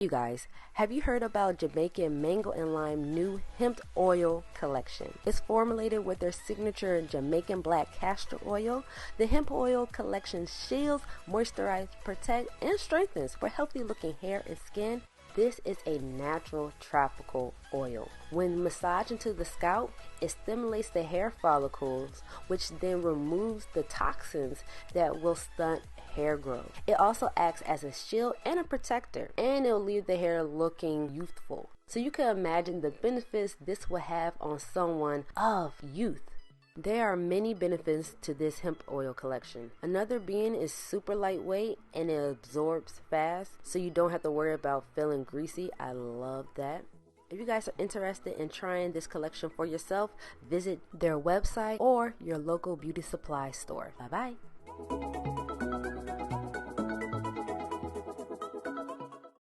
You guys, have you heard about Jamaican Mango and Lime new Hemp Oil Collection? It's formulated with their signature Jamaican Black Castor Oil. The Hemp Oil Collection shields, moisturizes, protects, and strengthens for healthy looking hair and skin. This is a natural tropical oil. When massaged into the scalp, it stimulates the hair follicles, which then removes the toxins that will stunt hair growth. It also acts as a shield and a protector, and it'll leave the hair looking youthful. So you can imagine the benefits this will have on someone of youth. There are many benefits to this hemp oil collection. Another being is super lightweight and it absorbs fast, so you don't have to worry about feeling greasy. I love that. If you guys are interested in trying this collection for yourself, visit their website or your local beauty supply store. Bye bye.